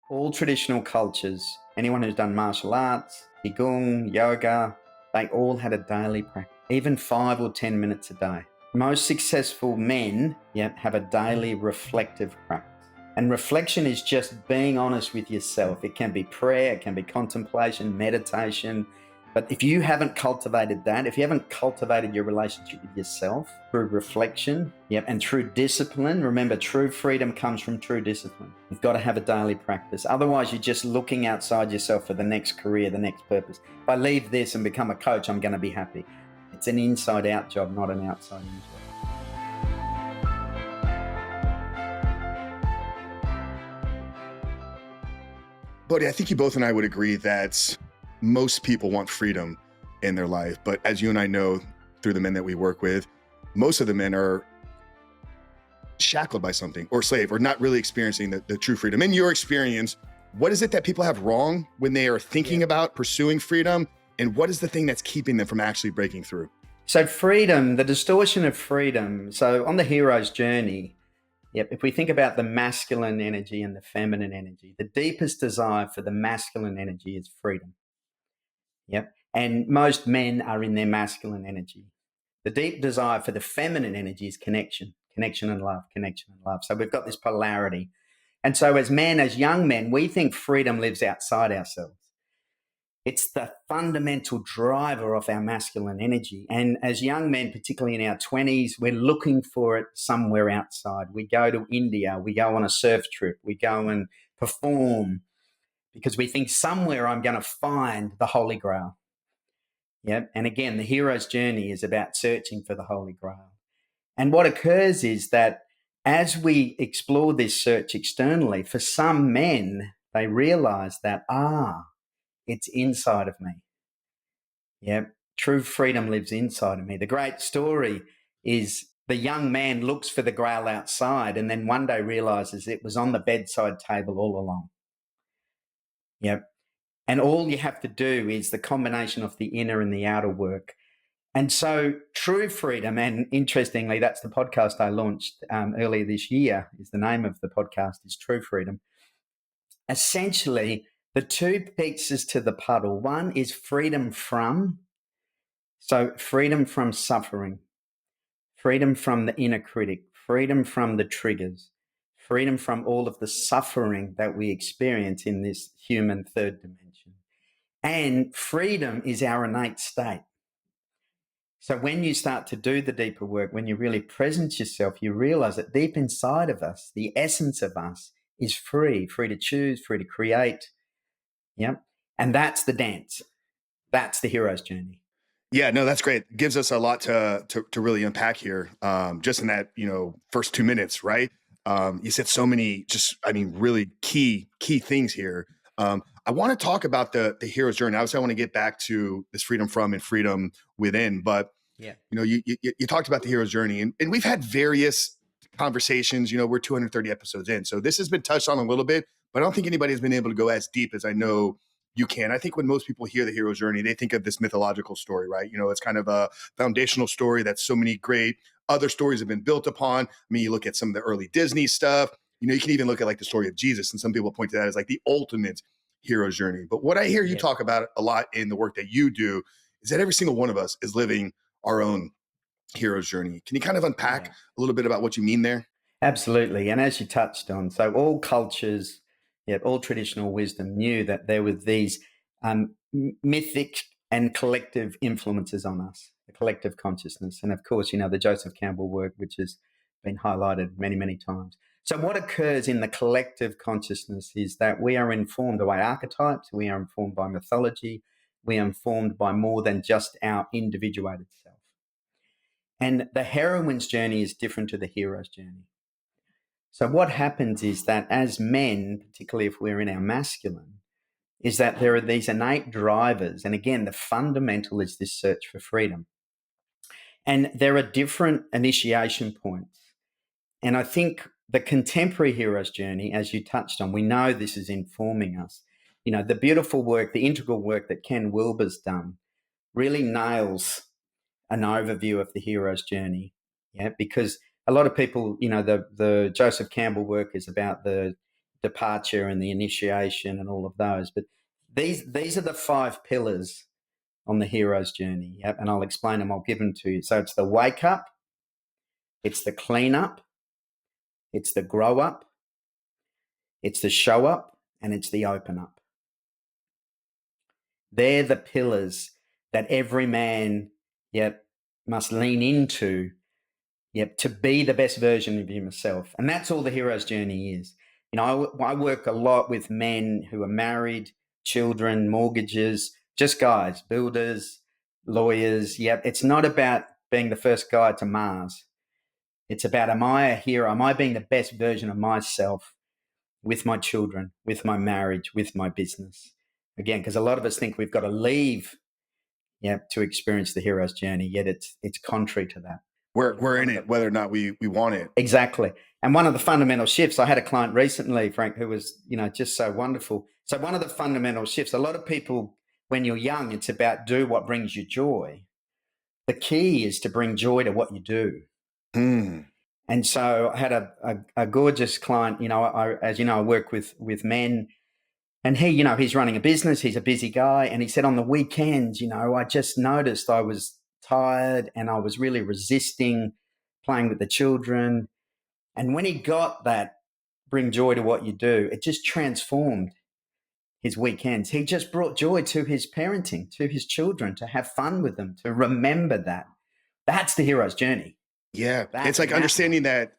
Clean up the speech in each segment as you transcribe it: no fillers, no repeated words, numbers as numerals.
All traditional cultures, anyone who's done martial arts, qigong, yoga, they all had a daily practice, even 5 or 10 minutes a day. Most successful men have a daily reflective practice. And reflection is just being honest with yourself. It can be prayer, it can be contemplation, meditation. But if you haven't cultivated that, if you haven't cultivated your relationship with yourself through reflection, and through discipline, remember, true freedom comes from true discipline. You've got to have a daily practice. Otherwise, you're just looking outside yourself for the next career, the next purpose. If I leave this and become a coach, I'm going to be happy. It's an inside-out job, not an outside-in job. Bodhi, I think you both and I would agree that most people want freedom in their life. But as you and I know through the men that we work with, most of the men are shackled by something or slave or not really experiencing the true freedom. In your experience, what is it that people have wrong when they are thinking about pursuing freedom? And what is the thing that's keeping them from actually breaking through? So freedom, the distortion of freedom. So on the hero's journey, if we think about the masculine energy and the feminine energy, the deepest desire for the masculine energy is freedom. And most men are in their masculine energy. The deep desire for the feminine energy is connection and love, connection and love. So we've got this polarity. And so as men, as young men, we think freedom lives outside ourselves. It's the fundamental driver of our masculine energy. And as young men, particularly in our 20s, we're looking for it somewhere outside. We go to India, we go on a surf trip, we go and perform because we think somewhere I'm going to find the Holy Grail. And again, the hero's journey is about searching for the Holy Grail. And what occurs is that as we explore this search externally, for some men, they realize that, it's inside of me. True freedom lives inside of me. The great story is the young man looks for the grail outside and then one day realizes it was on the bedside table all along. And all you have to do is the combination of the inner and the outer work. And so true freedom, and interestingly, that's the podcast I launched earlier this year, is the name of the podcast is True Freedom. Essentially, the two pieces to the puzzle. One is freedom from suffering, freedom from the inner critic, freedom from the triggers, freedom from all of the suffering that we experience in this human third dimension. And freedom is our innate state. So when you start to do the deeper work, when you really present yourself, you realize that deep inside of us, the essence of us is free to choose, free to create. And that's the dance. That's the hero's journey. Yeah, no, that's great. It gives us a lot to really unpack here. Just in that, first 2 minutes, right? You said so many, really key things here. I want to talk about the hero's journey. Obviously, I want to get back to this freedom from and freedom within. But you talked about the hero's journey, and we've had various conversations. We're 230 episodes in, so this has been touched on a little bit, but I don't think anybody has been able to go as deep as I know you can. I think when most people hear the hero's journey, they think of this mythological story, right? It's kind of a foundational story that so many great other stories have been built upon. I mean, you look at some of the early Disney stuff. You can even look at like the story of Jesus, and some people point to that as like the ultimate hero's journey. But what I hear you talk about a lot in the work that you do is that every single one of us is living our own hero's journey. Can you kind of unpack a little bit about what you mean there? Absolutely. And as you touched on, so all cultures, all traditional wisdom knew that there were these mythic and collective influences on us, the collective consciousness. And of course, the Joseph Campbell work, which has been highlighted many, many times. So what occurs in the collective consciousness is that we are informed by archetypes, we are informed by mythology, we are informed by more than just our individuated self. And the heroine's journey is different to the hero's journey. So what happens is that as men, particularly if we're in our masculine, is that there are these innate drivers. And again, the fundamental is this search for freedom. And there are different initiation points. And I think the contemporary hero's journey, as you touched on, we know this is informing us. The beautiful work, the integral work that Ken Wilber's done really nails an overview of the hero's journey. Because a lot of people, the Joseph Campbell work is about the departure and the initiation and all of those. But these are the 5 pillars on the hero's journey. Yep, and I'll explain them. I'll give them to you. So it's the wake up, it's the clean up, it's the grow up, it's the show up, and it's the open up. They're the pillars that every man, must lean into, to be the best version of himself. And that's all the hero's journey is. I work a lot with men who are married, children, mortgages, just guys, builders, lawyers. It's not about being the first guy to Mars. It's about, am I a hero? Am I being the best version of myself with my children, with my marriage, with my business? Again, because a lot of us think we've got to leave, to experience the hero's journey. Yet it's contrary to that. We're in it, whether or not we want it. Exactly. And one of the fundamental shifts, I had a client recently, Frank, who was, just so wonderful. So one of the fundamental shifts, a lot of people, when you're young, it's about do what brings you joy. The key is to bring joy to what you do. And so I had a gorgeous client, as you know, I work with men, and he, he's running a business, he's a busy guy. And he said on the weekends, I just noticed I was tired and I was really resisting playing with the children. And when he got that, bring joy to what you do, it just transformed his weekends. He just brought joy to his parenting, to his children, to have fun with them, to remember that. That's the hero's journey. Yeah. It's like understanding that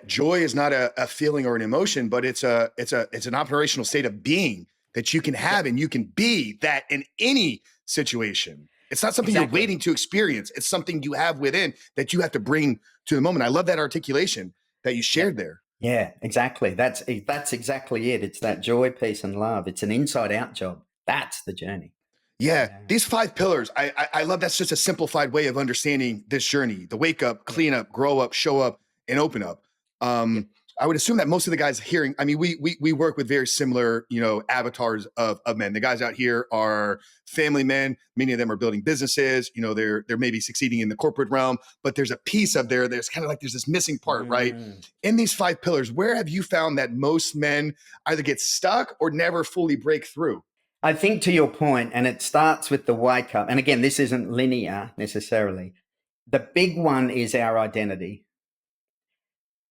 joy is not a feeling or an emotion, but it's an operational state of being that you can have, and you can be that in any situation. It's not something you're waiting to experience. It's something you have within that you have to bring to the moment. I love that articulation that you shared there. Yeah, exactly. That's exactly it. It's that joy, peace, and love. It's an inside out job. That's the journey. Yeah. These 5 pillars, I love that's just a simplified way of understanding this journey. The wake up, clean up, grow up, show up, and open up. I would assume that most of the guys hearing, I mean, we work with very similar, avatars of men. The guys out here are family men. Many of them are building businesses. They're maybe succeeding in the corporate realm, but there's a piece of there's kind of like there's this missing part, right? In these 5 pillars, where have you found that most men either get stuck or never fully break through? I think to your point, and it starts with the wake up. And again, this isn't linear necessarily. The big one is our identity.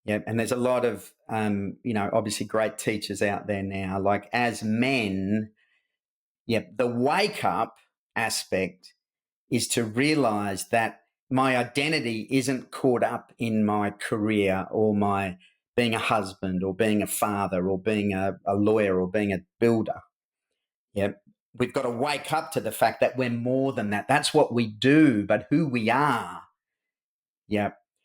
And there's a lot of, obviously great teachers out there now. Like as men, the wake up aspect is to realize that my identity isn't caught up in my career or my being a husband or being a father or being a lawyer or being a builder. We've got to wake up to the fact that we're more than that. That's what we do, but who we are.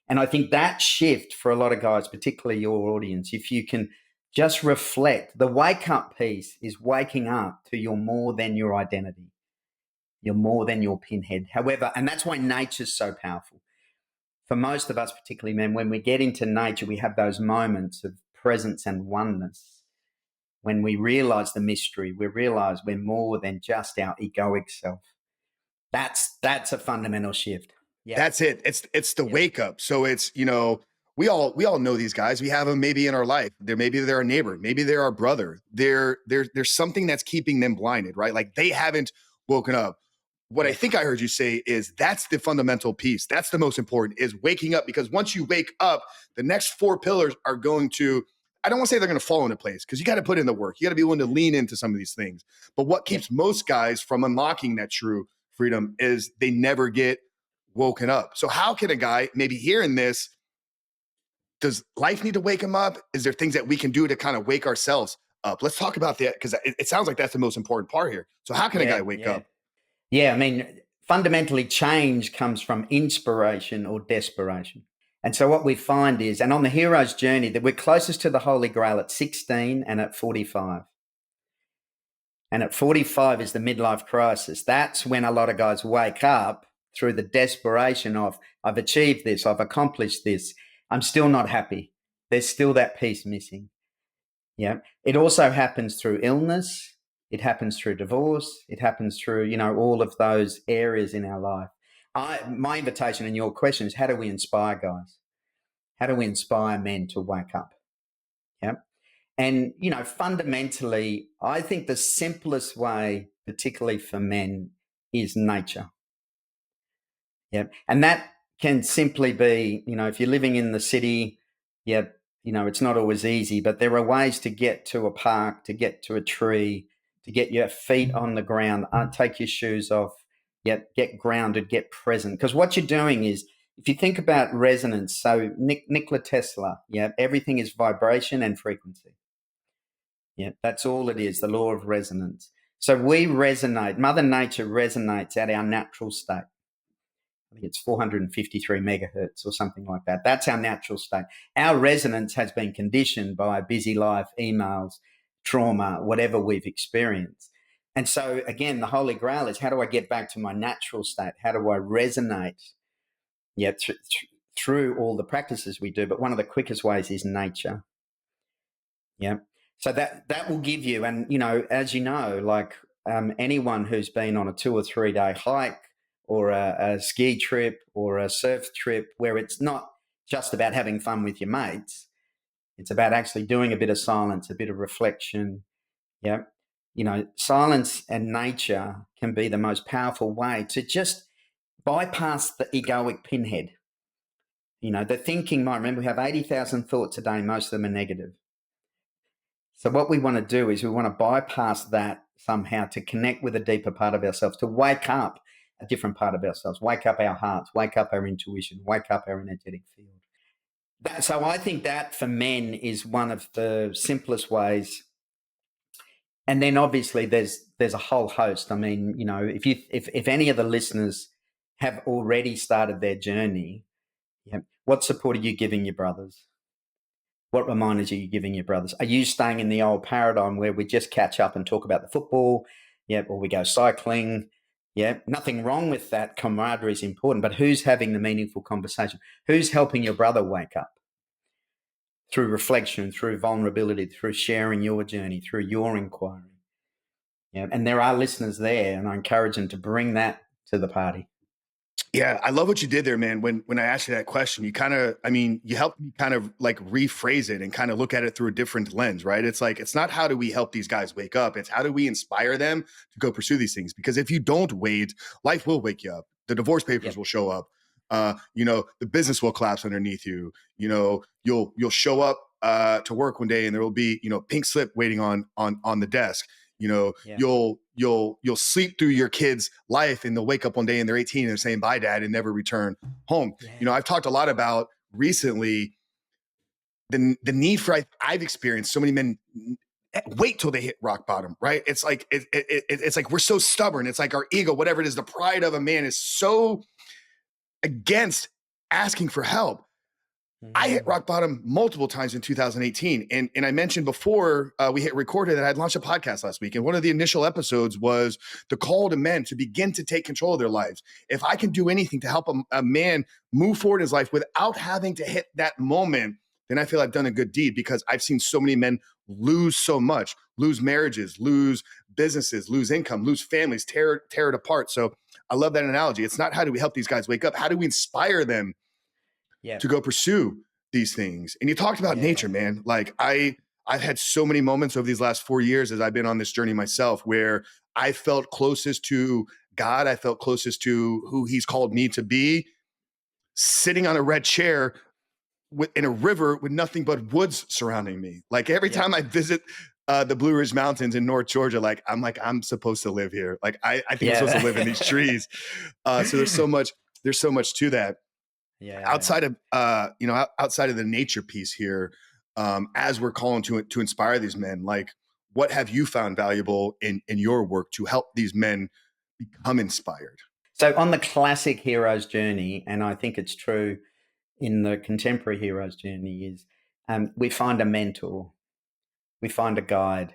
And I think that shift for a lot of guys, particularly your audience, if you can just reflect, the wake up piece is waking up to you're more than your identity. You're more than your pinhead. However, and that's why nature's so powerful. For most of us, particularly men, when we get into nature, we have those moments of presence and oneness. When we realize the mystery, we realize we're more than just our egoic self. That's a fundamental shift. That's it. It's the wake up. So it's, we all know these guys. We have them maybe in our life. Maybe they're a neighbor. Maybe they're our brother. There's something that's keeping them blinded, right? Like they haven't woken up. What I think I heard you say is that's the fundamental piece. That's the most important, is waking up, because once you wake up, the next 4 pillars are going to, I don't want to say they're going to fall into place, because you got to put in the work. You got to be willing to lean into some of these things. But what keeps most guys from unlocking that true freedom is they never get woken up. So how can a guy maybe hearing this, does life need to wake him up? Is there things that we can do to kind of wake ourselves up? Let's talk about that, because it sounds like that's the most important part here. So how can a guy wake up? Yeah, I mean, fundamentally change comes from inspiration or desperation. And so what we find is, and on the hero's journey, that we're closest to the Holy Grail at 16 and at 45. And at 45 is the midlife crisis. That's when a lot of guys wake up through the desperation of, I've achieved this, I've accomplished this, I'm still not happy. There's still that piece missing. It also happens through illness. It happens through divorce. It happens through, all of those areas in our life. My invitation and your question is, how do we inspire guys? How do we inspire men to wake up? And, fundamentally, I think the simplest way, particularly for men, is nature. Yeah. And that can simply be, if you're living in the city, yeah, it's not always easy, but there are ways to get to a park, to get to a tree, to get your feet on the ground, take your shoes off, get grounded, get present. Because what you're doing is, if you think about resonance, so Nikola Tesla, everything is vibration and frequency. Yeah, that's all it is, the law of resonance. So we resonate, Mother Nature resonates at our natural state. I think it's 453 megahertz or something like that. That's our natural state. Our resonance has been conditioned by busy life, emails, trauma, whatever we've experienced. And so, again, the Holy Grail is, how do I get back to my natural state? How do I resonate? Yeah, through all the practices we do. But one of the quickest ways is nature. Yeah. So that will give you, and as you know, like anyone who's been on a 2 or 3 day hike or a ski trip or a surf trip, where it's not just about having fun with your mates, it's about actually doing a bit of silence, a bit of reflection. Yeah. Silence and nature can be the most powerful way to just bypass the egoic pinhead. The thinking mind, remember, we have 80,000 thoughts a day, most of them are negative. So what we want to do is we want to bypass that somehow to connect with a deeper part of ourselves, to wake up a different part of ourselves, wake up our hearts, wake up our intuition, wake up our energetic field. So I think that for men is one of the simplest ways. And then obviously there's a whole host. I mean, if any of the listeners have already started their journey, what support are you giving your brothers? What reminders are you giving your brothers? Are you staying in the old paradigm where we just catch up and talk about the football? Yeah, or we go cycling. Yeah, nothing wrong with that. Camaraderie is important, but who's having the meaningful conversation? Who's helping your brother wake up through reflection, through vulnerability, through sharing your journey, through your inquiry? Yeah, and there are listeners there, and I encourage them to bring that to the party. Yeah, I love what you did there, man. When I asked you that question, you helped me kind of like rephrase it and kind of look at it through a different lens, right? It's like, it's not how do we help these guys wake up? It's how do we inspire them to go pursue these things? Because if you don't wait, life will wake you up. The divorce papers will show up. The business will collapse underneath you. You'll show up to work one day and there will be, pink slip waiting on the desk. You'll sleep through your kids' life and they'll wake up one day and they're 18 and they're saying bye, dad, and never return home. I've talked a lot about recently the need for, I've experienced so many men wait till they hit rock bottom, right? It's like it's like we're so stubborn. It's like our ego, whatever it is, the pride of a man is so against asking for help. I hit rock bottom multiple times in 2018. And I mentioned before we hit record that I'd launched a podcast last week. And one of the initial episodes was the call to men to begin to take control of their lives. If I can do anything to help a man move forward in his life without having to hit that moment, then I feel I've done a good deed, because I've seen so many men lose so much, lose marriages, lose businesses, lose income, lose families, tear it apart. So I love that analogy. It's not how do we help these guys wake up? How do we inspire them to go pursue these things? And you talked about nature, man. Like I've had so many moments over these last 4 years as I've been on this journey myself, where I felt closest to God. I felt closest to who he's called me to be, sitting on a red chair in a river with nothing but woods surrounding me. Like every time I visit the Blue Ridge Mountains in North Georgia, I'm supposed to live here. Like I think I'm supposed to live in these trees. So there's so much to that. Outside of outside of the nature piece here, as we're calling to inspire these men, like what have you found valuable in your work to help these men become inspired? So on the classic hero's journey, and I think it's true in the contemporary hero's journey, is we find a mentor, we find a guide,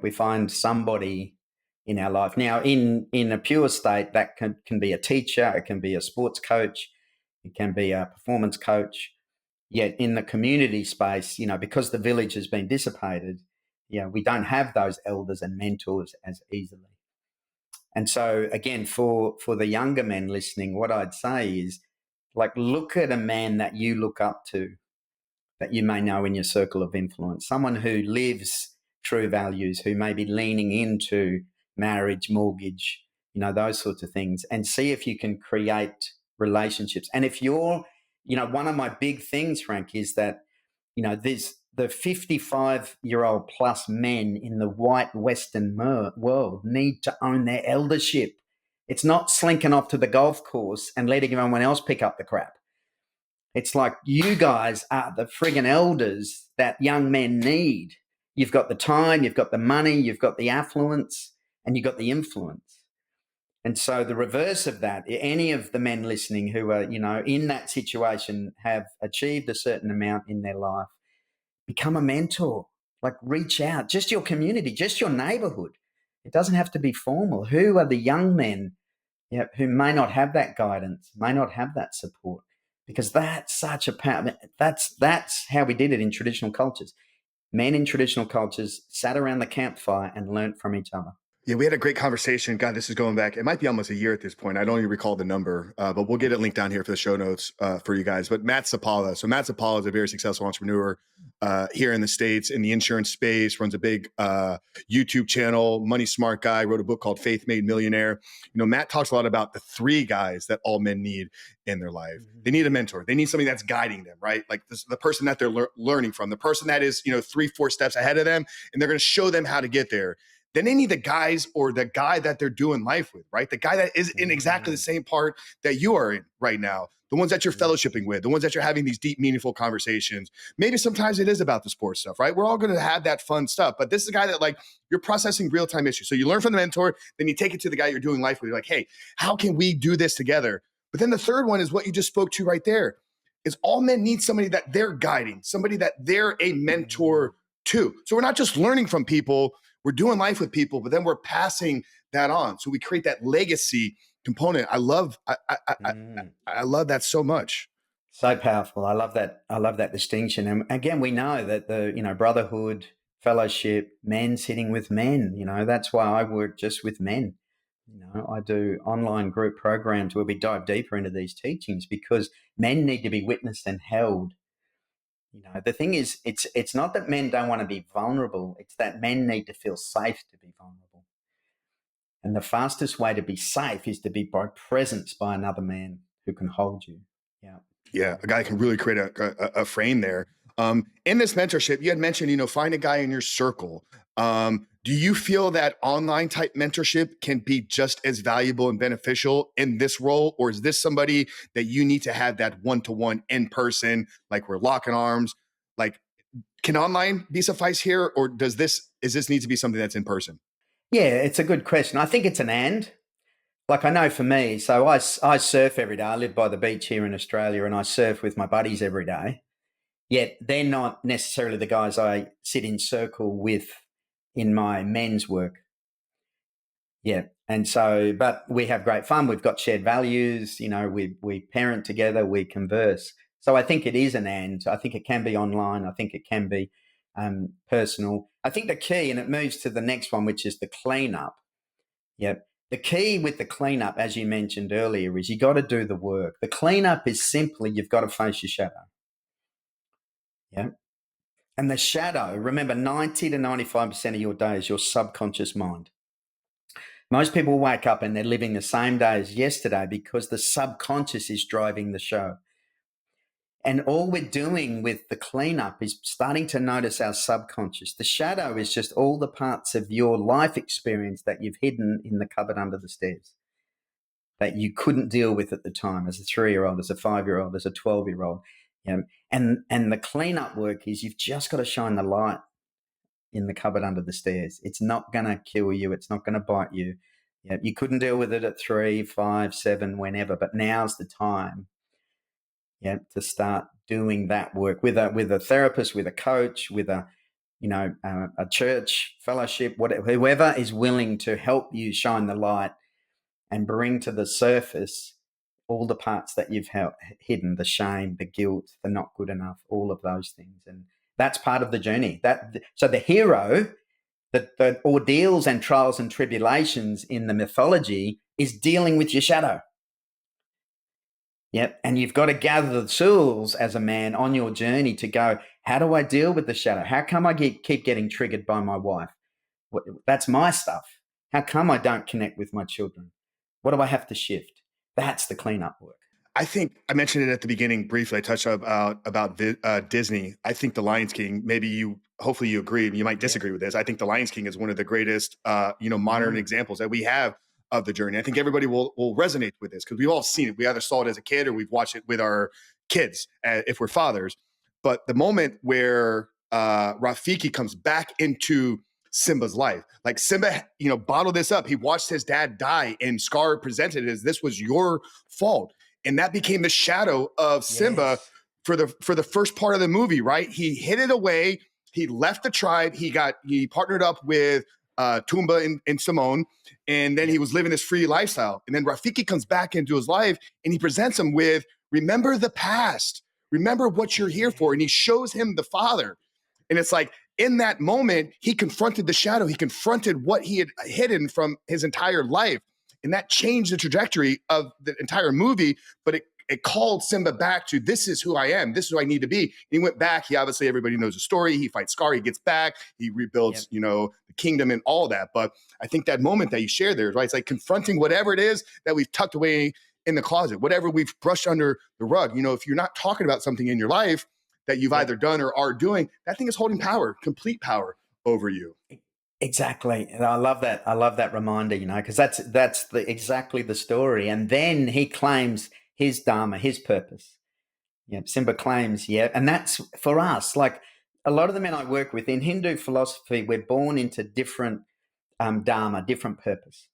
we find somebody in our life. Now, in a pure state, that can be a teacher, it can be a sports coach, it can be a performance coach. Yet in the community space, because the village has been dissipated, we don't have those elders and mentors as easily. And so again, for the younger men listening, what I'd say is, like, look at a man that you look up to. that you may know in your circle of influence, someone who lives true values, who may be leaning into marriage, mortgage, those sorts of things, and see if you can create relationships. And if you're, one of my big things, Frank, is that, there's the 55-year-old plus men in the white Western world need to own their eldership. It's not slinking off to the golf course and letting everyone else pick up the crap. It's like, you guys are the friggin' elders that young men need. You've got the time, you've got the money, you've got the affluence, and you've got the influence. And so the reverse of that, any of the men listening who are, in that situation, have achieved a certain amount in their life, become a mentor. Like, reach out, just your community, just your neighborhood. It doesn't have to be formal. Who are the young men who may not have that guidance, may not have that support? Because that's such a power. That's how we did it in traditional cultures. Men in traditional cultures sat around the campfire and learned from each other. Yeah, we had a great conversation. God, this is going back. It might be almost a year at this point. I don't even recall the number, but we'll get it linked down here for the show notes for you guys. But Matt Zapala. So Matt Zapala is a very successful entrepreneur here in the States in the insurance space, runs a big YouTube channel, money smart guy, wrote a book called Faith Made Millionaire. Matt talks a lot about the three guys that all men need in their life. They need a mentor. They need somebody that's guiding them, right? Like the person that they're learning from, the person that is, 3-4 steps ahead of them, and they're going to show them how to get there. Then they need the guys or the guy that they're doing life with, right? The guy that is in exactly the same part that you are in right now. The ones that you're fellowshipping with, the ones that you're having these deep, meaningful conversations. Maybe sometimes it is about the sports stuff, right? We're all going to have that fun stuff, but this is a guy that, like, you're processing real-time issues. So you learn from the mentor, then you take it to the guy you're doing life with. You're like, hey, how can we do this together? But then the third one is what you just spoke to right there, is all men need somebody that they're guiding, somebody that they're a mentor to. So we're not just learning from people, we're doing life with people, but then we're passing that on. So we create that legacy component. I love that so much. So powerful. I love that. I love that distinction. And again, we know that the, brotherhood, fellowship, men sitting with men, that's why I work just with men. I do online group programs where we dive deeper into these teachings because men need to be witnessed and held. The thing is, it's not that men don't want to be vulnerable. It's that men need to feel safe to be vulnerable. And the fastest way to be safe is to be by presence by another man who can hold you. Yeah. Yeah. A guy can really create a frame there. In this mentorship, you had mentioned, find a guy in your circle. Do you feel that online type mentorship can be just as valuable and beneficial in this role? Or is this somebody that you need to have that one-to-one in person, like we're locking arms? Like, can online be suffice here? Or is this need to be something that's in person? Yeah, it's a good question. I think it's an and. Like, I know for me, so I surf every day. I live by the beach here in Australia and I surf with my buddies every day. Yet they're not necessarily the guys I sit in circle with in my men's work. Yeah. And so, but we have great fun. We've got shared values, we parent together, we converse. So I think it is an and. I think it can be online. I think it can be personal. I think the key, and it moves to the next one, which is the cleanup. Yeah. The key with the cleanup, as you mentioned earlier, is you got to do the work. The cleanup is simply you've got to face your shadow. Yeah. And the shadow, remember, 90 to 95% of your day is your subconscious mind. Most people wake up and they're living the same day as yesterday because the subconscious is driving the show. And all we're doing with the cleanup is starting to notice our subconscious. The shadow is just all the parts of your life experience that you've hidden in the cupboard under the stairs that you couldn't deal with at the time as a 3-year-old, as a 5-year-old, as a 12-year-old. And the cleanup work is you've just got to shine the light in the cupboard under the stairs. It's not going to kill you. It's not going to bite you. You couldn't deal with it at 3, 5, 7, whenever, but now's the time to start doing that work with a therapist, with a coach, with a church fellowship, whatever, whoever is willing to help you shine the light and bring to the surface all the parts that you've hidden, the shame, the guilt, the not good enough, all of those things. And that's part of the journey. So the hero, the ordeals and trials and tribulations in the mythology is dealing with your shadow. Yep. And you've got to gather the tools as a man on your journey to go, how do I deal with the shadow? How come I keep getting triggered by my wife? That's my stuff. How come I don't connect with my children? What do I have to shift? That's the cleanup work. I think I mentioned it at the beginning briefly. I touched about Disney. I think The Lion King. Hopefully, you agree. You might Yeah. disagree with this. I think The Lion King is one of the greatest, modern examples that we have of the journey. I think everybody will resonate with this because we've all seen it. We either saw it as a kid or we've watched it with our kids if we're fathers. But the moment where Rafiki comes back into Simba's life, like Simba, bottled this up. He watched his dad die, and Scar presented it as this was your fault. And that became the shadow of Simba Yes. for the first part of the movie, right? He hid it away. He left the tribe. He partnered up with Tumba and Simone, and then he was living this free lifestyle. And then Rafiki comes back into his life, and he presents him with, remember the past. Remember what you're here for. And he shows him the father. And it's like, in that moment, he confronted the shadow. He confronted what he had hidden from his entire life. And that changed the trajectory of the entire movie, but it called Simba back to, this is who I am. This is who I need to be. And he went back. Obviously, everybody knows the story. He fights Scar. He gets back. He rebuilds, the kingdom and all that. But I think that moment that you shared there, right? It's like confronting whatever it is that we've tucked away in the closet, whatever we've brushed under the rug. If you're not talking about something in your life that you've either done or are doing, that thing is holding power, complete power over you. Exactly. And I love that. I love that reminder, because that's exactly the story. And then he claims his dharma, his purpose. Yeah. Simba claims, and that's for us. Like a lot of the men I work with in Hindu philosophy, we're born into different dharma, different purpose.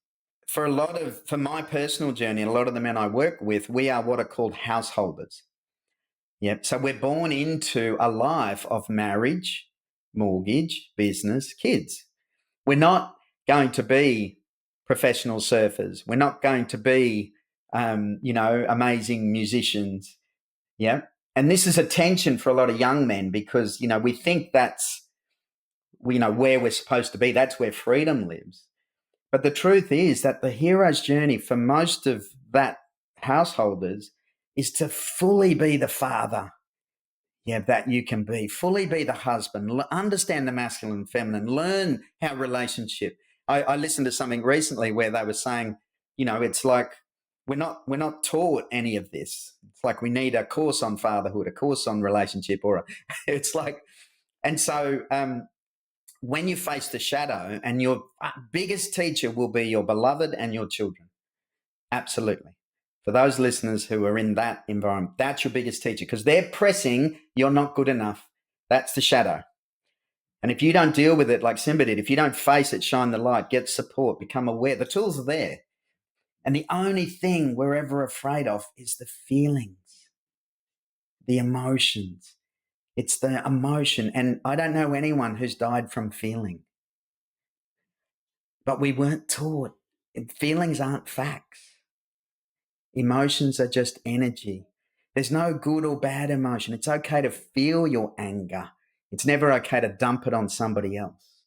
For my personal journey, and a lot of the men I work with, we are what are called householders. Yep. So we're born into a life of marriage, mortgage, business, kids. We're not going to be professional surfers. We're not going to be, amazing musicians. Yeah. And this is a tension for a lot of young men because, we think that's, where we're supposed to be. That's where freedom lives. But the truth is that the hero's journey for most of that householders is to fully be the father. Yeah, that you can be, fully be the husband, understand the masculine and feminine, learn how relationship. I listened to something recently where they were saying, it's like we're not taught any of this. It's like we need a course on fatherhood, a course on relationship, it's like, and so when you face the shadow, and your biggest teacher will be your beloved and your children. Absolutely. For those listeners who are in that environment, that's your biggest teacher because they're pressing, you're not good enough. That's the shadow. And if you don't deal with it like Simba did, if you don't face it, shine the light, get support, become aware, the tools are there. And the only thing we're ever afraid of is the feelings, the emotions. It's the emotion. And I don't know anyone who's died from feeling. But we weren't taught. Feelings aren't facts. Emotions are just energy. There's no good or bad emotion. It's okay to feel your anger. It's never okay to dump it on somebody else.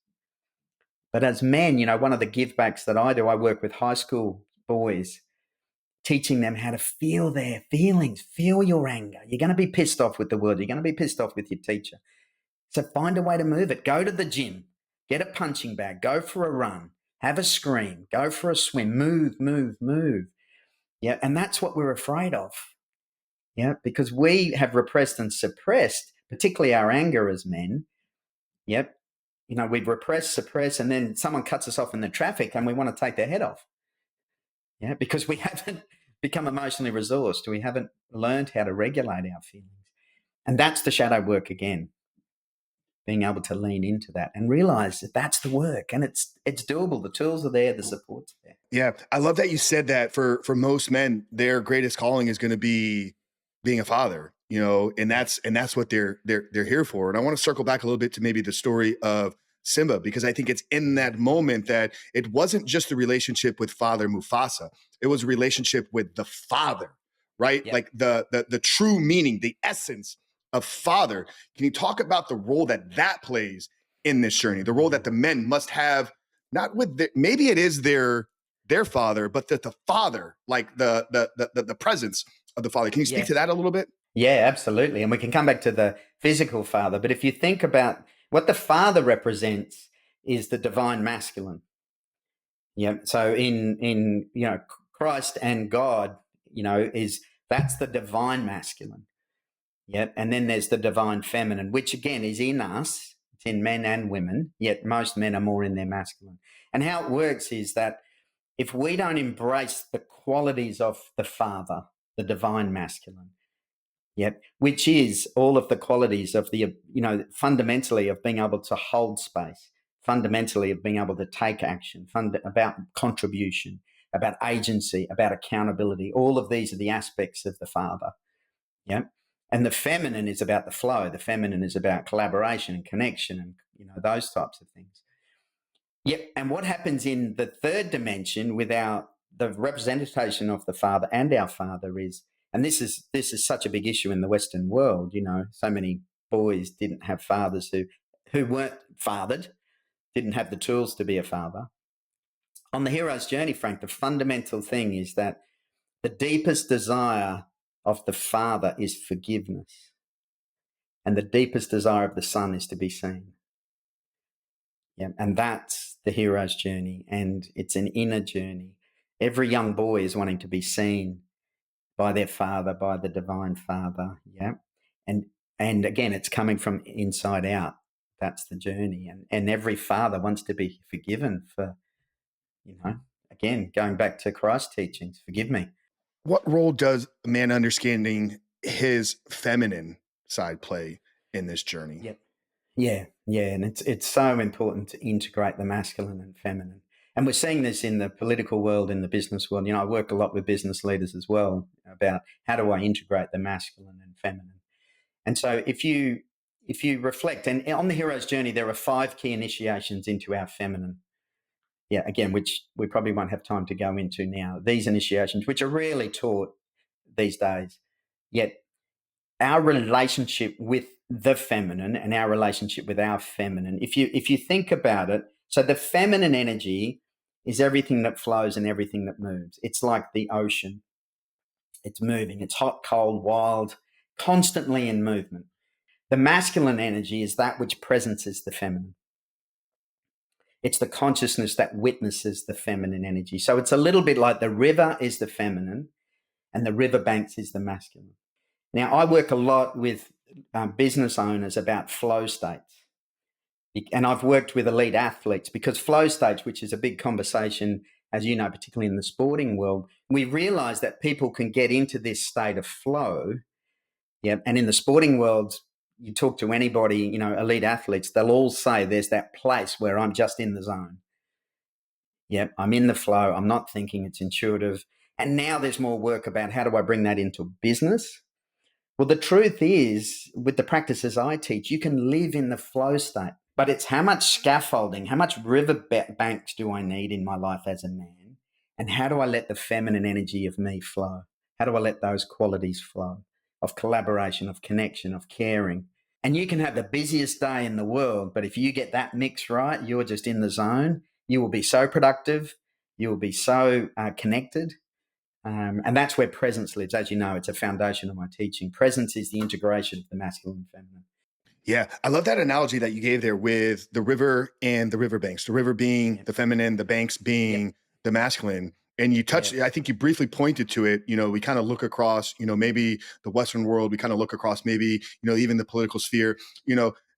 But as men, one of the give backs that I do, I work with high school boys, teaching them how to feel their feelings, feel your anger. You're going to be pissed off with the world. You're going to be pissed off with your teacher. So find a way to move it. Go to the gym, get a punching bag, go for a run, have a scream, go for a swim, move, move, move. Yeah. And that's what we're afraid of. Yeah. Because we have repressed and suppressed, particularly our anger as men. Yep. We've repressed, suppressed, and then someone cuts us off in the traffic and we want to take their head off. Yeah. Because we haven't become emotionally resourced. We haven't learned how to regulate our feelings. And that's the shadow work again. Being able to lean into that and realize that that's the work, and it's doable. The tools are there, the support's there. Yeah, I love that you said that. For most men, their greatest calling is going to be being a father, and that's what they're here for. And I want to circle back a little bit to maybe the story of Simba, because I think it's in that moment that it wasn't just the relationship with Father Mufasa; it was a relationship with the father, right? Yep. Like the true meaning, the essence of father. Can you talk about the role that plays in this journey? The role that the men must have, not with maybe it is their father, but that the father, like the presence of the father. Can you speak Yeah. to that a little bit? Yeah, absolutely. And we can come back to the physical father. But if you think about what the father represents is the divine masculine. Yeah. So in Christ and God, is that's the divine masculine. Yep. And then there's the divine feminine, which again is in us. It's in men and women, yet most men are more in their masculine. And how it works is that if we don't embrace the qualities of the father, the divine masculine, yep, which is all of the qualities of the, fundamentally of being able to hold space, fundamentally of being able to take action, about contribution, about agency, about accountability. All of these are the aspects of the father. Yeah. And the feminine is about the flow. The feminine is about collaboration and connection and, those types of things. Yep. And what happens in the third dimension with the representation of the father and our father is, and this is such a big issue in the Western world, so many boys didn't have fathers who weren't fathered, didn't have the tools to be a father. On the hero's journey, Frank, the fundamental thing is that the deepest desire of the father is forgiveness. And the deepest desire of the son is to be seen. Yeah, and that's the hero's journey. And it's an inner journey. Every young boy is wanting to be seen by their father, by the divine father. Yeah. And again, it's coming from inside out. That's the journey. And every father wants to be forgiven for, again, going back to Christ's teachings, forgive me. What role does a man understanding his feminine side play in this journey? Yep. Yeah, and it's so important to integrate the masculine and feminine. And we're seeing this in the political world, in the business world. I work a lot with business leaders as well about how do I integrate the masculine and feminine. And so if you reflect, and on the hero's journey, there are 5 key initiations into our feminine. Yeah, again, which we probably won't have time to go into now. These initiations, which are rarely taught these days, yet our relationship with the feminine and our relationship with our feminine, if you think about it, so the feminine energy is everything that flows and everything that moves. It's like the ocean. It's moving. It's hot, cold, wild, constantly in movement. The masculine energy is that which presences the feminine. It's the consciousness that witnesses the feminine energy. So it's a little bit like the river is the feminine and the riverbanks is the masculine. Now, I work a lot with business owners about flow states. And I've worked with elite athletes because flow states, which is a big conversation, as you know, particularly in the sporting world, we realize that people can get into this state of flow. Yeah. And in the sporting world, you talk to anybody, elite athletes, they'll all say there's that place where I'm just in the zone. Yep, I'm in the flow. I'm not thinking, it's intuitive. And now there's more work about how do I bring that into business? Well, the truth is, with the practices I teach, you can live in the flow state, but it's how much scaffolding, how much river banks do I need in my life as a man? And how do I let the feminine energy of me flow? How do I let those qualities flow of collaboration, of connection, of caring? And you can have the busiest day in the world, but if you get that mix right, you're just in the zone. You will be so productive. You will be so connected. And that's where presence lives. As you know, it's a foundation of my teaching. Presence is the integration of the masculine and feminine. Yeah, I love that analogy that you gave there with the river and the riverbanks. The river being Yep. the feminine, the banks being Yep. the masculine. And you touched, Yep. I think you briefly pointed to it. We kind of look across, maybe the Western world, we kind of look across maybe, even the political sphere.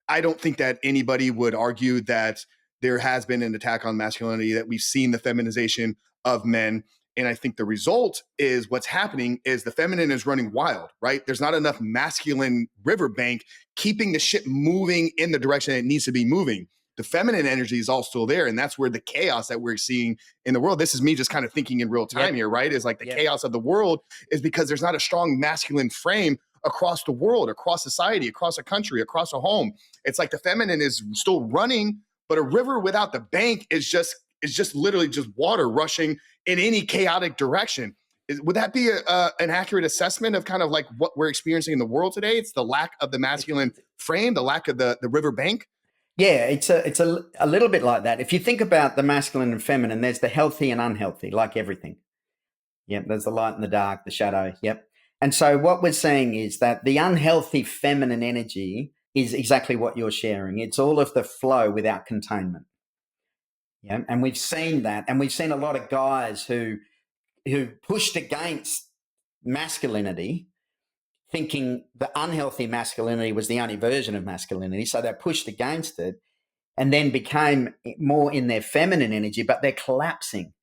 I don't think that anybody would argue that there has been an attack on masculinity, that we've seen the feminization of men. And I think the result is what's happening is the feminine is running wild, right? There's not enough masculine riverbank keeping the ship moving in the direction it needs to be moving. The feminine energy is all still there. And that's where the chaos that we're seeing in the world, this is me just kind of thinking in real time here, right? Is like the chaos of the world is because there's not a strong masculine frame across the world, across society, across a country, across a home. It's like the feminine is still running, but a river without the bank is just literally just water rushing in any chaotic direction. Would that be an accurate assessment of kind of like what we're experiencing in the world today? It's the lack of the masculine frame, the lack of the river bank. Yeah, it's a little bit like that. If you think about the masculine and feminine, there's the healthy and unhealthy, like everything. Yep, there's the light and the dark, the shadow. Yep. And so what we're saying is that the unhealthy feminine energy is exactly what you're sharing. It's all of the flow without containment. Yeah. And we've seen that. And we've seen a lot of guys who pushed against masculinity, thinking the unhealthy masculinity was the only version of masculinity. So they pushed against it and then became more in their feminine energy, but they're collapsing.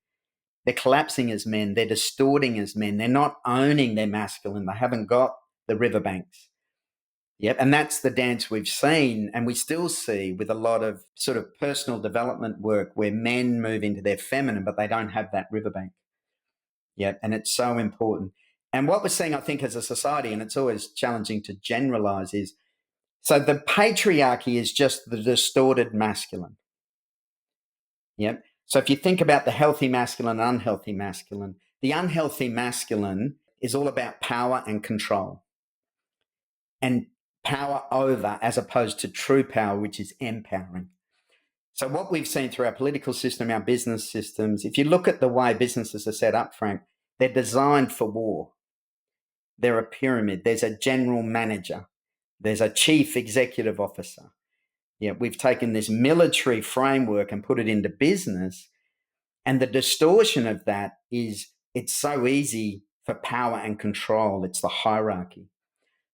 They're collapsing as men. They're distorting as men. They're not owning their masculine. They haven't got the riverbanks. Yep. And that's the dance we've seen and we still see with a lot of sort of personal development work where men move into their feminine, but they don't have that riverbank. Yep. And it's so important. And what we're seeing, I think, as a society, and it's always challenging to generalize, is so the patriarchy is just the distorted masculine. Yep. So if you think about the healthy masculine and unhealthy masculine, the unhealthy masculine is all about power and control and power over as opposed to true power, which is empowering. So what we've seen through our political system, our business systems, if you look at the way businesses are set up, Frank, they're designed for war. They're a pyramid. There's a general manager. There's a chief executive officer. Yeah, we've taken this military framework and put it into business. And the distortion of that is it's so easy for power and control. It's the hierarchy.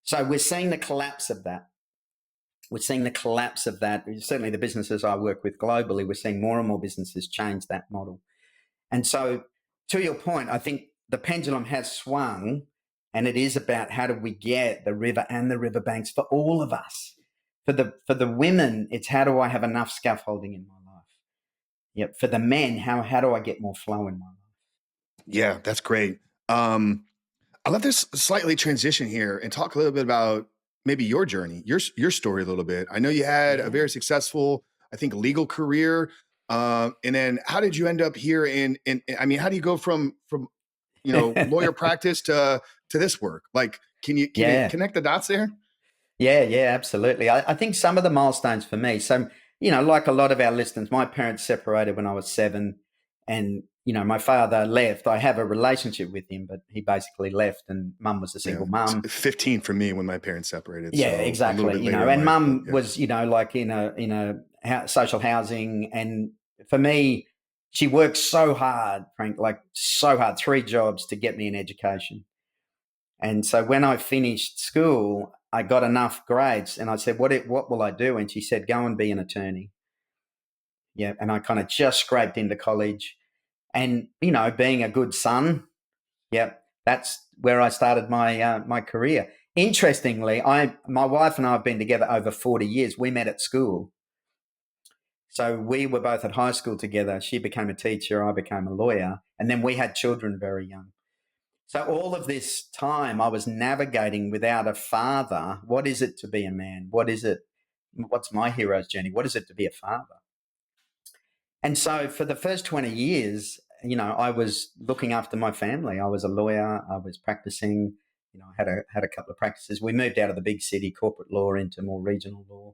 So we're seeing the collapse of that. We're seeing the collapse of that. Certainly the businesses I work with globally, we're seeing more and more businesses change that model. And so to your point, I think the pendulum has swung and it is about how do we get the river and the riverbanks for all of us. For the women, it's how do I have enough scaffolding in my life? Yep. For the men, how do I get more flow in my life? Yeah, that's great. I love this slightly transition here and talk a little bit about maybe your journey, your story a little bit. I know you had a very successful, I think, legal career, and then how did you end up here? I mean, how do you go from lawyer practice to this work? Like, can you Yeah. connect the dots there? Yeah, absolutely. I think some of the milestones for me. So, like a lot of our listeners, my parents separated when I was 7 and, my father left. I have a relationship with him, but he basically left and mum was a Yeah, single mum. 15 for me when my parents separated. Yeah, So a little exactly. bit later in And life, but mum yeah. was, like in social housing. And for me, she worked so hard, Frank, like so hard, 3 jobs to get me an education. And so when I finished school, I got enough grades and I said, what will I do? And she said, go and be an attorney. Yeah. And I kind of just scraped into college and, being a good son. Yep. That's where I started my career. Interestingly, my wife and I have been together over 40 years. We met at school. So we were both at high school together. She became a teacher. I became a lawyer. And then we had children very young. So all of this time I was navigating without a father. What is it to be a man? What is it? What's my hero's journey? What is it to be a father? And so for the first 20 years, I was looking after my family. I was a lawyer. I was practicing. I had a couple of practices. We moved out of the big city corporate law into more regional law.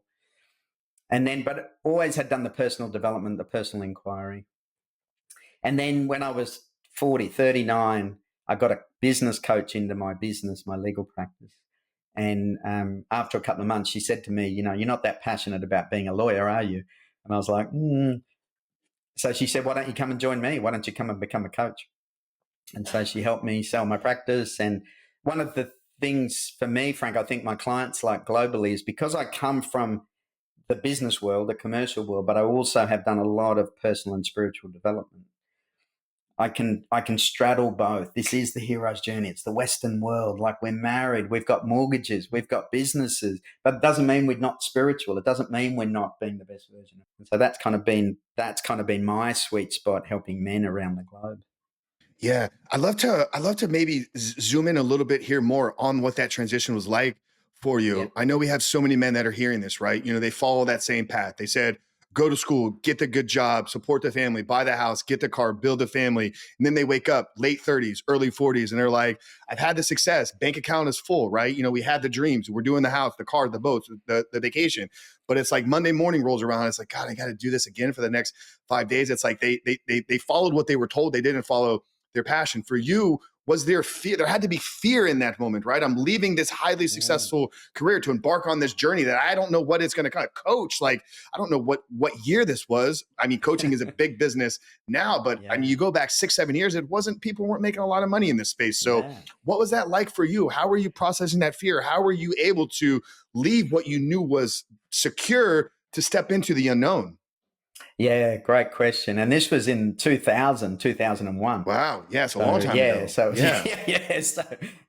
And then, but always had done the personal development, the personal inquiry. And then when I was 39, I got a business coach into my business, my legal practice. And after a couple of months, she said to me, you're not that passionate about being a lawyer, are you? And I was like, So she said, why don't you come and join me? Why don't you come and become a coach? And so she helped me sell my practice. And one of the things for me, Frank, I think my clients like globally is because I come from the business world, the commercial world, but I also have done a lot of personal and spiritual development. I can straddle both. This is the hero's journey. It's the Western world. Like we're married, we've got mortgages, we've got businesses, but it doesn't mean we're not spiritual. It doesn't mean we're not being the best version. And so that's kind of been my sweet spot, helping men around the globe. Yeah, I'd love to maybe zoom in a little bit here more on what that transition was like for Yeah. you. I know we have so many men that are hearing this, right? They follow that same path. They said, go to school, get the good job, support the family, buy the house, get the car, build a family. And then they wake up late 30s, early 40s, and they're like, I've had the success. Bank account is full, right? We had the dreams. We're doing the house, the car, the boats, the vacation. But it's like Monday morning rolls around. It's like, God, I got to do this again for the next 5 days. It's like they followed what they were told. They didn't follow their passion. For you, was there fear? There had to be fear in that moment, right? I'm leaving this highly successful career to embark on this journey that I don't know what it's going to kind of coach. Like, I don't know what year this was. I mean, coaching is a big business now, but I mean, you go back 6-7 years, people weren't making a lot of money in this space. So what was that like for you? How were you processing that fear? How were you able to leave what you knew was secure to step into the unknown? Yeah, great question. And this was in 2001. Wow. Yeah, it's a long time ago. So yeah. So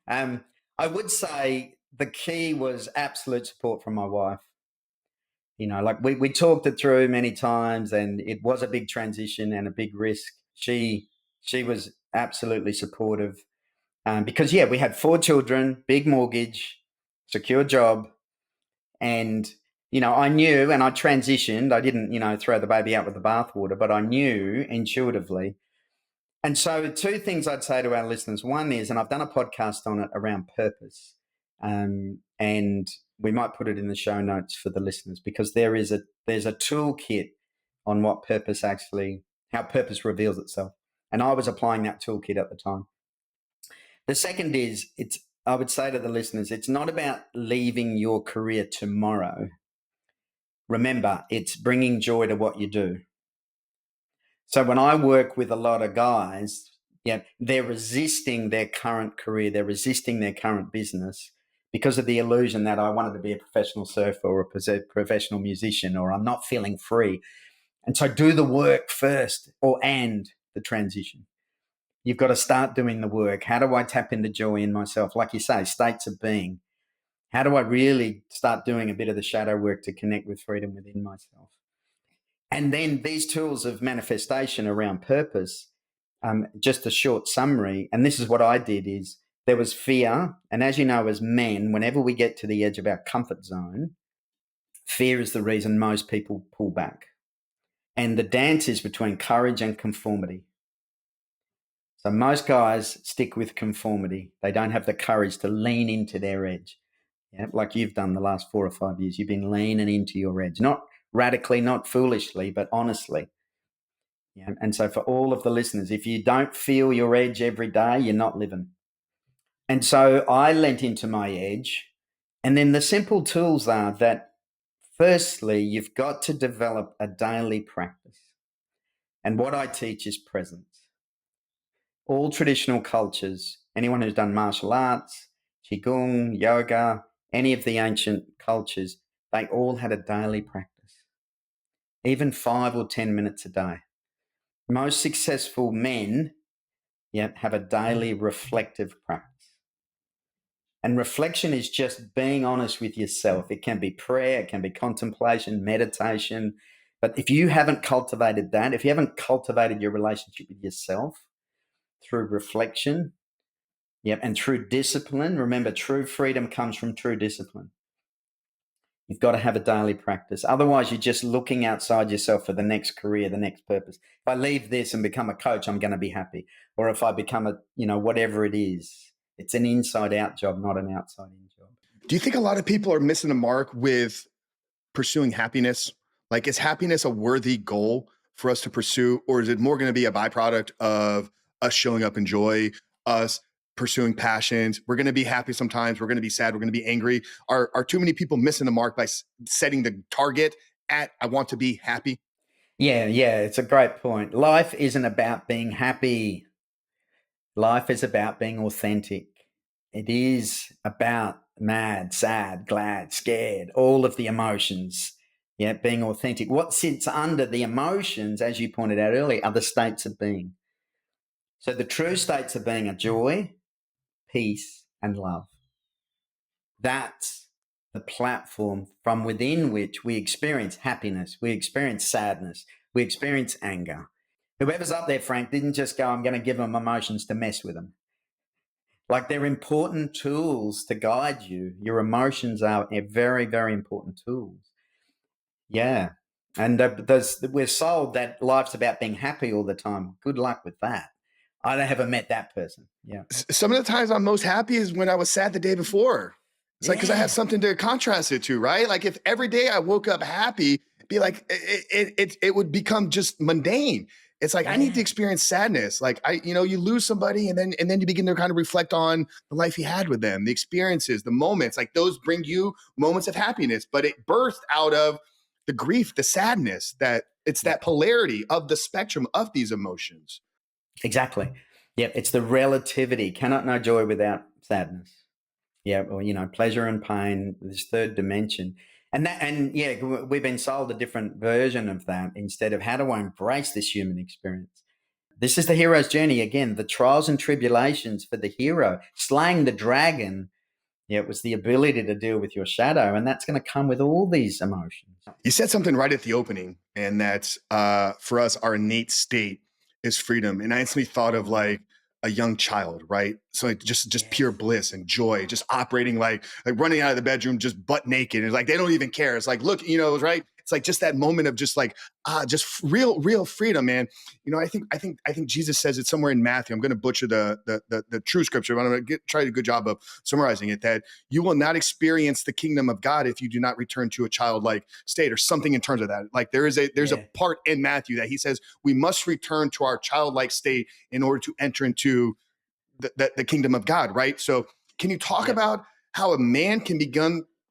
I would say the key was absolute support from my wife. Like we talked it through many times, and it was a big transition and a big risk. She was absolutely supportive, because we had 4 children, big mortgage, secure job, and I knew, and I transitioned. I didn't throw the baby out with the bathwater, but I knew intuitively. And so 2 things I'd say to our listeners. One is, and I've done a podcast on it around purpose, and we might put it in the show notes for the listeners, because there's a toolkit on how purpose reveals itself. And I was applying that toolkit at the time. The second is, I would say to the listeners, it's not about leaving your career tomorrow. Remember, it's bringing joy to what you do. So when I work with a lot of guys, they're resisting their current career, they're resisting their current business because of the illusion that I wanted to be a professional surfer or a professional musician, or I'm not feeling free. And so do the work first, and the transition. You've got to start doing the work. How do I tap into joy in myself? Like you say, states of being. How do I really start doing a bit of the shadow work to connect with freedom within myself? And then these tools of manifestation around purpose, just a short summary, and this is what I did, is there was fear. And as you know, as men, whenever we get to the edge of our comfort zone, fear is the reason most people pull back. And the dance is between courage and conformity. So most guys stick with conformity. They don't have the courage to lean into their edge. Like you've done the last 4 or 5 years. You've been leaning into your edge, not radically, not foolishly, but honestly. And so for all of the listeners, if you don't feel your edge every day, you're not living. And so I leant into my edge. And then the simple tools are that, firstly, you've got to develop a daily practice. And what I teach is presence. All traditional cultures, anyone who's done martial arts, qigong, yoga, any of the ancient cultures, they all had a daily practice, even 5 or 10 minutes a day. Most successful men have a daily reflective practice. And reflection is just being honest with yourself. It can be prayer, it can be contemplation, meditation. But if you haven't cultivated that, if you haven't cultivated your relationship with yourself through reflection, and through discipline, remember, true freedom comes from true discipline. You've got to have a daily practice. Otherwise, you're just looking outside yourself for the next career, the next purpose. If I leave this and become a coach, I'm going to be happy. Or if I become whatever it is, it's an inside out job, not an outside in job. Do you think a lot of people are missing the mark with pursuing happiness? Like, is happiness a worthy goal for us to pursue? Or is it more going to be a byproduct of us showing up in joy, us pursuing passions? We're going to be happy sometimes. We're going to be sad. We're going to be angry. Are too many people missing the mark by setting the target at, I want to be happy? Yeah. It's a great point. Life isn't about being happy. Life is about being authentic. It is about mad, sad, glad, scared, all of the emotions. Being authentic. What sits under the emotions, as you pointed out earlier, are the states of being. So the true states of being are joy, peace, and love. That's the platform from within which we experience happiness, we experience sadness, we experience anger. Whoever's up there, Frank, didn't just go, I'm going to give them emotions to mess with them. Like, they're important tools to guide you. Your emotions are very, very important tools. Yeah. And we're sold that life's about being happy all the time. Good luck with that. I haven't met that person. Yeah. Some of the times I'm most happy is when I was sad the day before. It's like, because I have something to contrast it to, right? Like, if every day I woke up happy, be like, it would become just mundane. It's like, I need to Yeah, experience sadness. Like you lose somebody, and then you begin to kind of reflect on the life you had with them, the experiences, the moments. Like those bring you moments of happiness, but it birthed out of the grief, the sadness, that it's yeah, that polarity of the spectrum of these emotions. exactly. Yeah, it's the relativity. Cannot know joy without sadness. Yeah, or pleasure and pain, this third dimension. And yeah, we've been sold a different version of that instead of how do I embrace this human experience. This is the hero's journey again, the trials and tribulations for the hero. Slaying the dragon, yeah, it was the ability to deal with your shadow, and that's going to come with all these emotions. You said something right at the opening, and that's for us, our innate state is freedom. And I instantly thought of like a young child, right? So like just Yes. pure bliss and joy, just operating like running out of the bedroom just butt naked. And like they don't even care. It's like, look, right? It's like just that moment of just like just real freedom, man. I think Jesus says it somewhere in Matthew. I'm going to butcher the true scripture, but I'm going to try to do a good job of summarizing it, that you will not experience the kingdom of God if you do not return to a childlike state, or something in terms of that. Like there's a Yeah. part in Matthew that he says we must return to our childlike state in order to enter into the kingdom of God, right? So can you talk Yep. about how a man can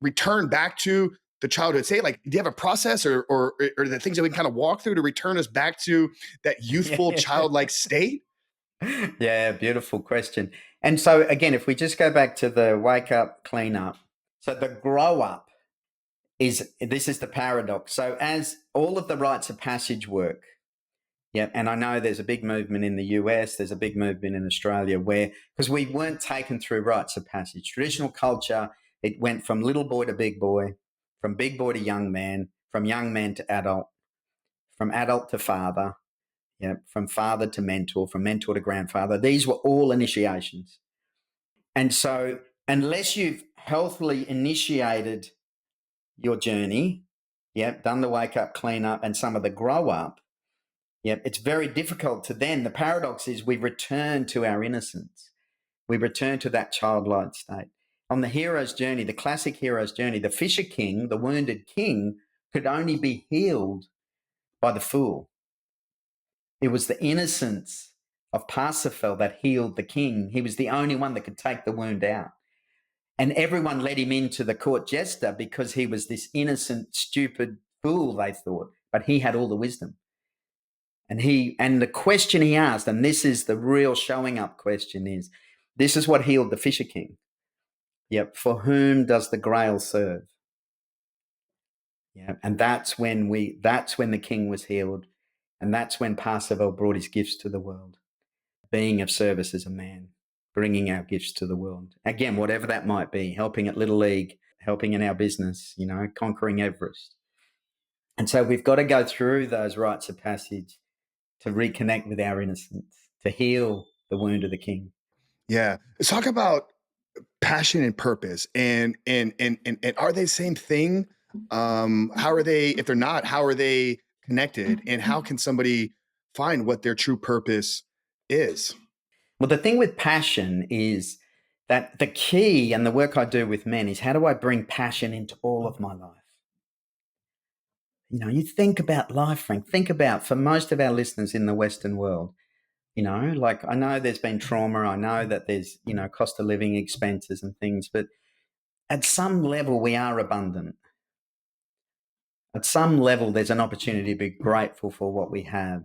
return back to the childhood state? Like, do you have a process or the things that we can kind of walk through to return us back to that youthful, Yeah. childlike state? Yeah, beautiful question. And so again, if we just go back to the wake up, clean up. So the grow up is this is the paradox. So as all of the rites of passage work, yeah, and I know there's a big movement in the US, there's a big movement in Australia where, because we weren't taken through rites of passage, traditional culture, it went from little boy to big boy, from big boy to young man, from young man to adult, from adult to father, from father to mentor, from mentor to grandfather. These were all initiations. And so, unless you've healthily initiated your journey, done the wake up, clean up, and some of the grow up, it's very difficult to then. The paradox is we return to our innocence. We return to that childlike state. On the hero's journey, the classic hero's journey, the Fisher King, the wounded king, could only be healed by the fool. It was the innocence of Parsifal that healed the king. He was the only one that could take the wound out. And everyone let him into the court jester because he was this innocent, stupid fool, they thought. But he had all the wisdom. And the question he asked, and this is the real showing up question, is this is what healed the Fisher King. Yep. For whom does the grail serve? Yeah. And that's when the king was healed. And that's when Parsifal brought his gifts to the world. Being of service as a man, bringing our gifts to the world. Again, whatever that might be, helping at Little League, helping in our business, conquering Everest. And so we've got to go through those rites of passage to reconnect with our innocence, to heal the wound of the king. Yeah. Let's talk about passion and purpose, and are they the same thing? How are they, if they're not, how are they connected, and how can somebody find what their true purpose is? Well, the thing with passion is that the key and the work I do with men is how do I bring passion into all of my life? You think about life, Frank. Think about for most of our listeners in the Western world, like I know there's been trauma. I know that there's, cost of living expenses and things, but at some level we are abundant. At some level, there's an opportunity to be grateful for what we have,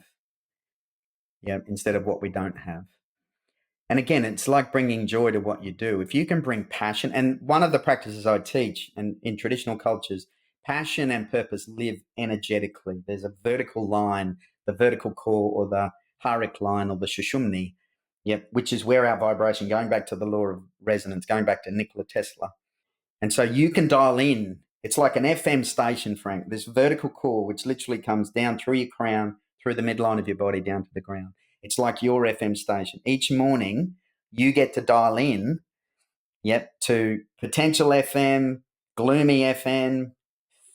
instead of what we don't have. And again, it's like bringing joy to what you do. If you can bring passion, and one of the practices I teach, and in traditional cultures, passion and purpose live energetically. There's a vertical line, the vertical core, or the Harik line, or the Shushumni, which is where our vibration, going back to the law of resonance, going back to Nikola Tesla. And so you can dial in. It's like an FM station, Frank. This vertical core, which literally comes down through your crown, through the midline of your body, down to the ground. It's like your FM station. Each morning, you get to dial in, to potential FM, gloomy FM,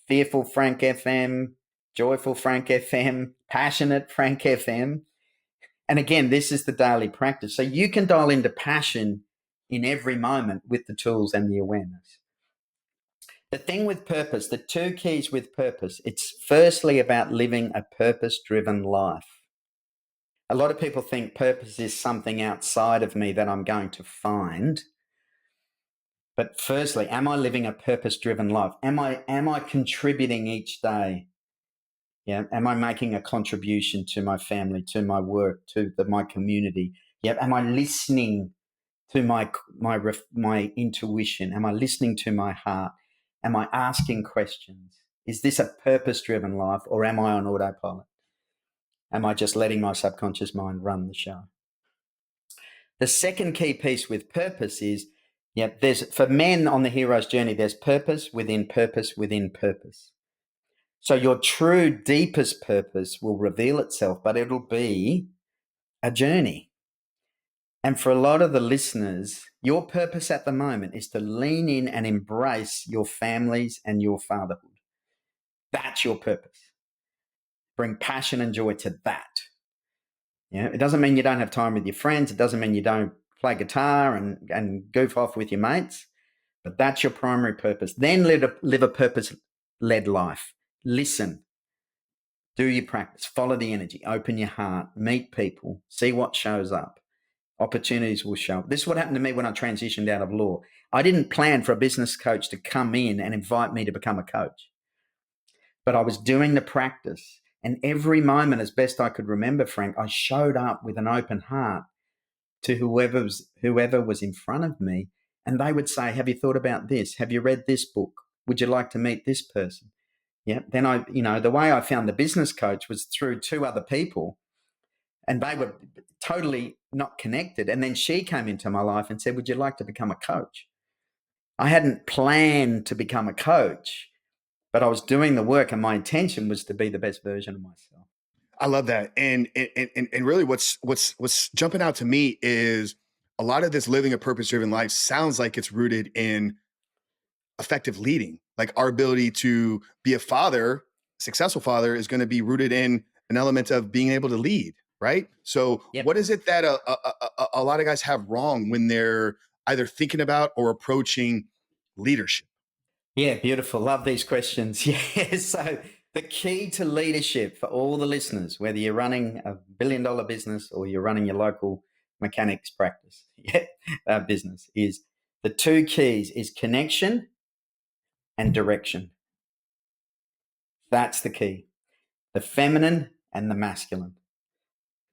fearful Frank FM, joyful Frank FM, passionate Frank FM. And again, this is the daily practice. So you can dial into passion in every moment with the tools and the awareness. The thing with purpose, the two keys with purpose, it's firstly about living a purpose driven life. A lot of people think purpose is something outside of me that I'm going to find. But firstly, am I living a purpose-driven life? Am I contributing each day? Yeah. Am I making a contribution to my family, to my work, to my community? Yeah. Am I listening to my intuition? Am I listening to my heart? Am I asking questions? Is this a purpose-driven life, or am I on autopilot? Am I just letting my subconscious mind run the show? The second key piece with purpose is, there's, for men on the hero's journey, there's purpose within purpose within purpose. So your true deepest purpose will reveal itself, but it'll be a journey. And for a lot of the listeners, your purpose at the moment is to lean in and embrace your families and your fatherhood. That's your purpose. Bring passion and joy to that. It doesn't mean you don't have time with your friends. It doesn't mean you don't play guitar and goof off with your mates, but that's your primary purpose. Then live a purpose-led life. Listen, do your practice, follow the energy, open your heart, meet people, see what shows up. Opportunities will show up. This is what happened to me when I transitioned out of law. I didn't plan for a business coach to come in and invite me to become a coach, but I was doing the practice. And every moment, as best I could remember, Frank, I showed up with an open heart to whoever was in front of me. And they would say, have you thought about this? Have you read this book? Would you like to meet this person? Yeah. Then the way I found the business coach was through two other people, and they were totally not connected. And then she came into my life and said, would you like to become a coach? I hadn't planned to become a coach, but I was doing the work, and my intention was to be the best version of myself. I love that. And really what's jumping out to me is a lot of this living a purpose-driven life sounds like it's rooted in effective leading. Like our ability to be a father, successful father, is going to be rooted in an element of being able to lead, right? So what is it that a lot of guys have wrong when they're either thinking about or approaching leadership? Yeah, beautiful. Love these questions. Yeah. So the key to leadership for all the listeners, whether you're running a billion-dollar business or you're running your local mechanics practice, business, is the two keys is connection and direction. That's the key. The feminine and the masculine.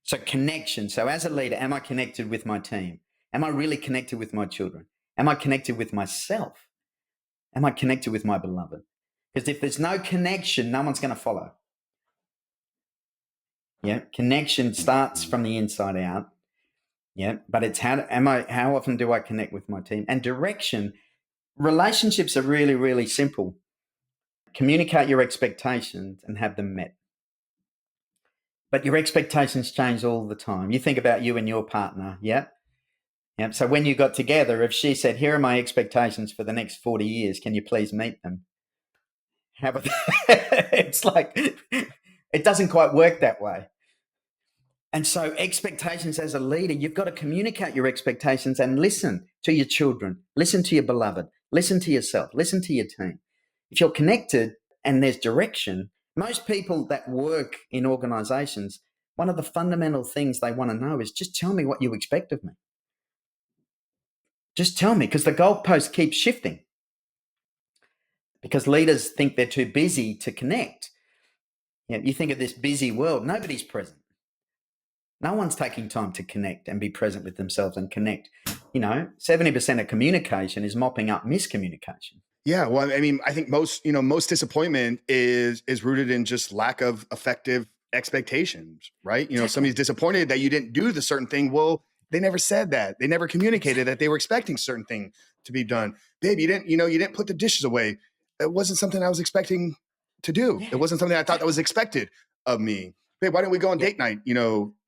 So connection. So as a leader, am I connected with my team? Am I really connected with my children? Am I connected with myself? Am I connected with my beloved? Because if there's no connection, no one's going to follow. Yeah. Connection starts from the inside out. Yeah. But it's how often do I connect with my team? And direction, relationships are really, really simple. Communicate your expectations and have them met. But your expectations change all the time. You think about you and your partner. Yeah. Yeah. So when you got together, if she said, here are my expectations for the next 40 years, can you please meet them? How about that? It's like, it doesn't quite work that way. And so expectations as a leader, you've got to communicate your expectations and listen to your children, listen to your beloved, listen to yourself, listen to your team. If you're connected and there's direction, most people that work in organizations, one of the fundamental things they want to know is just tell me what you expect of me. Just tell me, because the goalpost keeps shifting. Because leaders think they're too busy to connect. You think of this busy world, nobody's present. No one's taking time to connect and be present with themselves and connect. 70% of communication is mopping up miscommunication. Yeah. Well, I mean, I think most disappointment is rooted in just lack of effective expectations, right? Somebody's disappointed that you didn't do the certain thing. Well, they never said that. They never communicated that they were expecting certain thing to be done. Babe, you didn't put the dishes away. It wasn't something I was expecting to do. Yeah. It wasn't something I thought that was expected of me. Babe, why didn't we go on date night,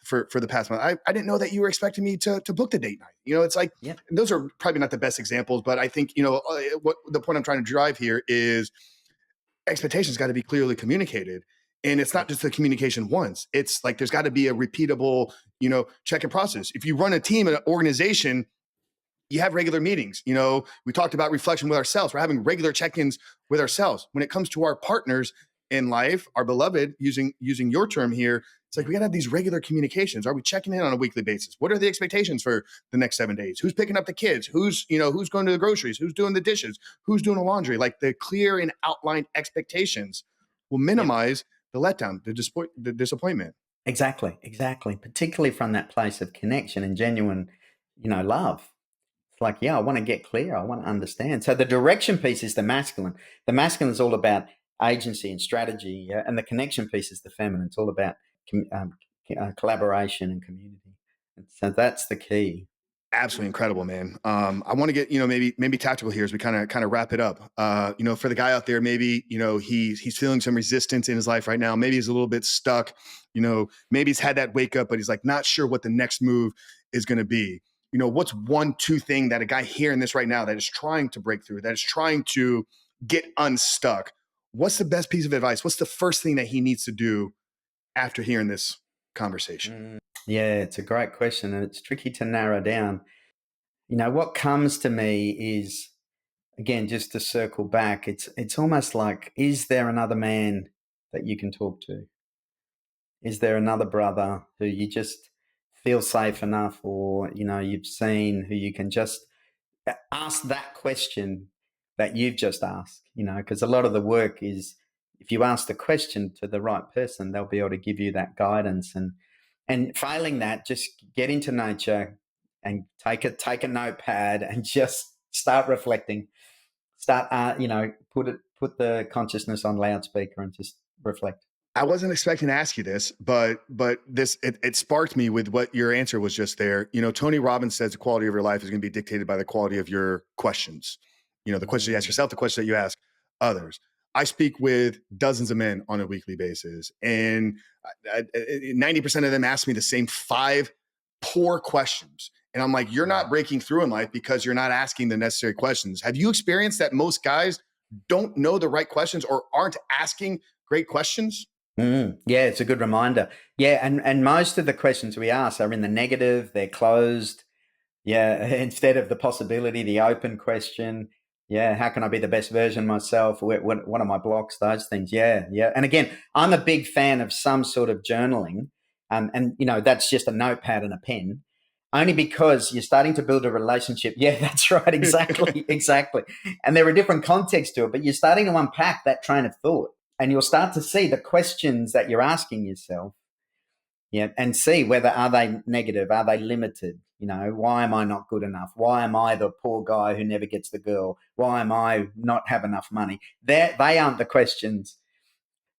for the past month? I didn't know that you were expecting me to book the date night. It's like, those are probably not the best examples, but I think, what the point I'm trying to drive here is expectations got to be clearly communicated. And it's not just the communication once. It's like, there's got to be a repeatable, check-in process. If you run a team, an organization, you have regular meetings. We talked about reflection with ourselves. We're having regular check-ins with ourselves. When it comes to our partners, in life, our beloved, using your term here, it's like we got to have these regular communications. Are we checking in on a weekly basis? What are the expectations for the next 7 days? Who's picking up the kids? Who's going to the groceries? Who's doing the dishes? Who's doing the laundry? Like the clear and outlined expectations will minimize the letdown, the disappointment. Exactly. Particularly from that place of connection and genuine, love. It's like, yeah, I want to get clear. I want to understand. So the direction piece is the masculine. The masculine is all about agency and strategy, yeah? And the connection piece is the feminine. It's all about collaboration and community. And so that's the key. Absolutely incredible, man. I want to get, maybe tactical here as we kind of wrap it up. For the guy out there, maybe, he's feeling some resistance in his life right now. Maybe he's a little bit stuck, maybe he's had that wake up, but he's like not sure what the next move is going to be. What's 1-2 thing that a guy hearing this right now that is trying to break through, that is trying to get unstuck? What's the best piece of advice? What's the first thing that he needs to do after hearing this conversation? Yeah, it's a great question, and it's tricky to narrow down. What comes to me is, again, just to circle back, it's almost like, is there another man that you can talk to? Is there another brother who you just feel safe enough, or you've seen, who you can just ask that question that you've just asked? Because a lot of the work is, if you ask the question to the right person, they'll be able to give you that guidance. And failing that, just get into nature and take a notepad and just start reflecting. Start, put the consciousness on loudspeaker and just reflect. I wasn't expecting to ask you this, but this it sparked me with what your answer was just there. Tony Robbins says the quality of your life is going to be dictated by the quality of your questions. The questions you ask yourself, the questions that you ask others. I speak with dozens of men on a weekly basis, and 90% of them ask me the same 5 poor questions. And I'm like, you're not breaking through in life because you're not asking the necessary questions. Have you experienced that most guys don't know the right questions or aren't asking great questions? Yeah, it's a good reminder. Yeah, and most of the questions we ask are in the negative. They're closed. Yeah, instead of the possibility, the open question. Yeah, how can I be the best version of myself? What are my blocks? Those things. Yeah. And again, I'm a big fan of some sort of journaling, and that's just a notepad and a pen. Only because you're starting to build a relationship. Yeah, that's right. Exactly. And there are different contexts to it, but you're starting to unpack that train of thought, and you'll start to see the questions that you're asking yourself. Yeah, and see whether, are they negative, are they limited? Why am I not good enough? Why am I the poor guy who never gets the girl? Why am I not have enough money? They aren't the questions.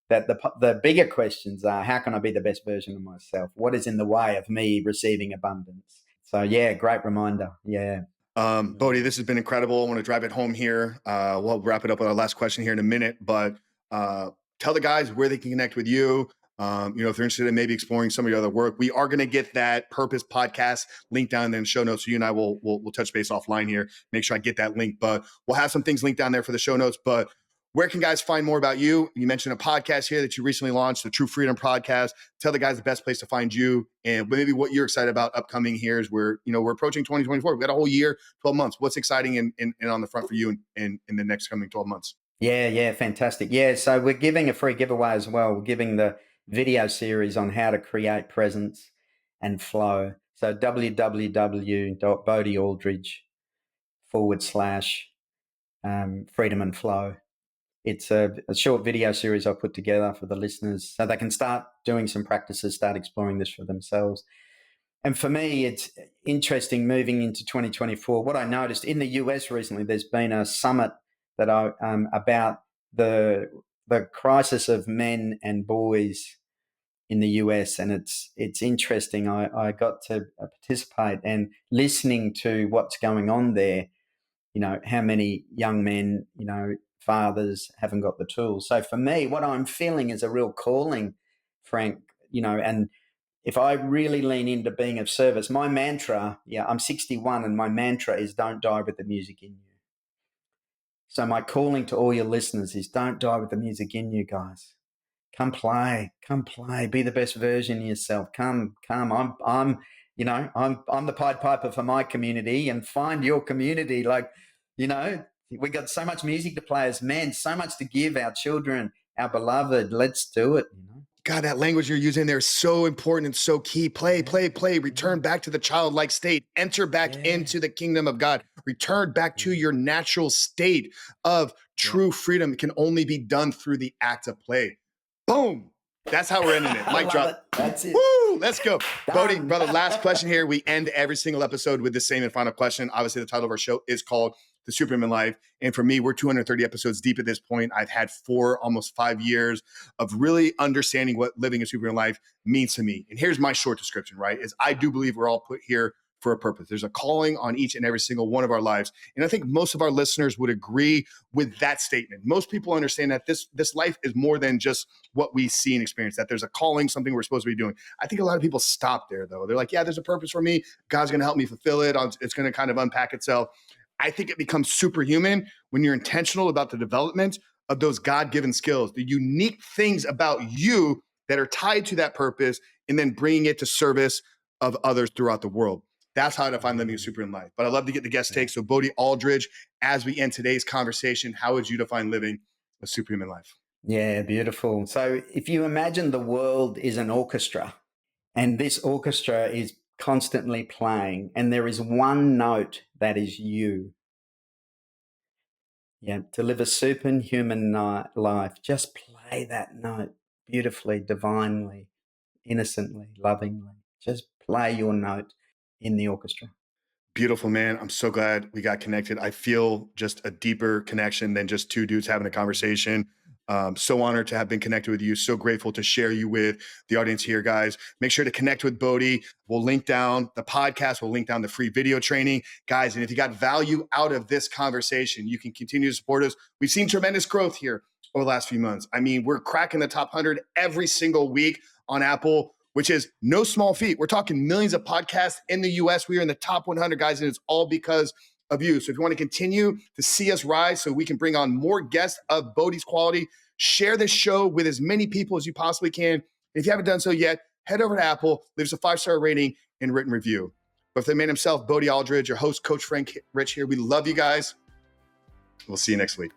That the bigger questions are, how can I be the best version of myself? What is in the way of me receiving abundance? So yeah, great reminder. Yeah. Bodhi, this has been incredible. I want to drive it home here. We'll wrap it up with our last question here in a minute, but tell the guys where they can connect with you. If they're interested in maybe exploring some of your other work, we are going to get that Purpose podcast link down in the show notes. So you and I will touch base offline here. Make sure I get that link, but we'll have some things linked down there for the show notes. But where can guys find more about you? You mentioned a podcast here that you recently launched, the True Freedom Podcast. Tell the guys the best place to find you and maybe what you're excited about upcoming here as we're approaching 2024. We've got a whole year, 12 months. What's exciting and on the front for you in the next coming 12 months? Yeah, fantastic. Yeah, so we're giving a free giveaway as well. We're giving the video series on how to create presence and flow. So www.bodhialdridge.com/freedom and flow. It's a short video series I put together for the listeners so they can start doing some practices, start exploring this for themselves. And for me, it's interesting moving into 2024. What I noticed in the US recently, there's been a summit that about the crisis of men and boys in the US, and it's interesting. I got to participate and listening to what's going on there. How many young men, fathers haven't got the tools. So for me, what I'm feeling is a real calling, Frank. And if I really lean into being of service, my mantra, I'm 61 and my mantra is don't die with the music in you. So my calling to all your listeners is don't die with the music in you, guys. Come play, be the best version of yourself. Come. I'm the Pied Piper for my community, and find your community. We got so much music to play as men, so much to give our children, our beloved. Let's do it. God, that language you're using there is so important and so key. Play, return back to the childlike state, enter back into the kingdom of God, return back to your natural state of true freedom. It can only be done through the act of play. Boom. That's how we're ending it. Mic drop. That's it. Woo, let's go. Bodhi, brother, last question here. We end every single episode with the same and final question. Obviously, the title of our show is called The Superhuman Life. And for me, we're 230 episodes deep at this point. I've had almost 5 years of really understanding what living a superhuman life means to me. And here's my short description, right? Is I do believe we're all put here for a purpose. There's a calling on each and every single one of our lives. And I think most of our listeners would agree with that statement. Most people understand that this life is more than just what we see and experience, that there's a calling, something we're supposed to be doing. I think a lot of people stop there, though. They're like, yeah, there's a purpose for me. God's going to help me fulfill it. It's going to kind of unpack itself. I think it becomes superhuman when you're intentional about the development of those God-given skills, the unique things about you that are tied to that purpose, and then bringing it to service of others throughout the world. That's how I define living a superhuman life. But I'd love to get the guest take. So Bodhi Aldridge, as we end today's conversation, how would you define living a superhuman life? Yeah, beautiful. So if you imagine the world is an orchestra, and this orchestra is constantly playing, and there is one note that is you. Yeah, to live a superhuman life, just play that note beautifully, divinely, innocently, lovingly. Just play your note in the orchestra. Beautiful, man. I'm so glad we got connected. I feel just a deeper connection than just two dudes having a conversation. So honored to have been connected with you. So grateful to share you with the audience here, guys. Make sure to connect with Bodhi. We'll link down the podcast. We'll link down the free video training. Guys, and if you got value out of this conversation, you can continue to support us. We've seen tremendous growth here over the last few months. I mean, we're cracking the top 100 every single week on Apple, which is no small feat. We're talking millions of podcasts in the US. We are in the top 100, guys, and it's all because of you. So if you want to continue to see us rise so we can bring on more guests of Bodhi's quality, share this show with as many people as you possibly can. And if you haven't done so yet, head over to Apple, leave us a 5-star rating and written review. But for the man himself, Bodhi Aldridge, your host, Coach Frank Rich here, we love you guys. We'll see you next week.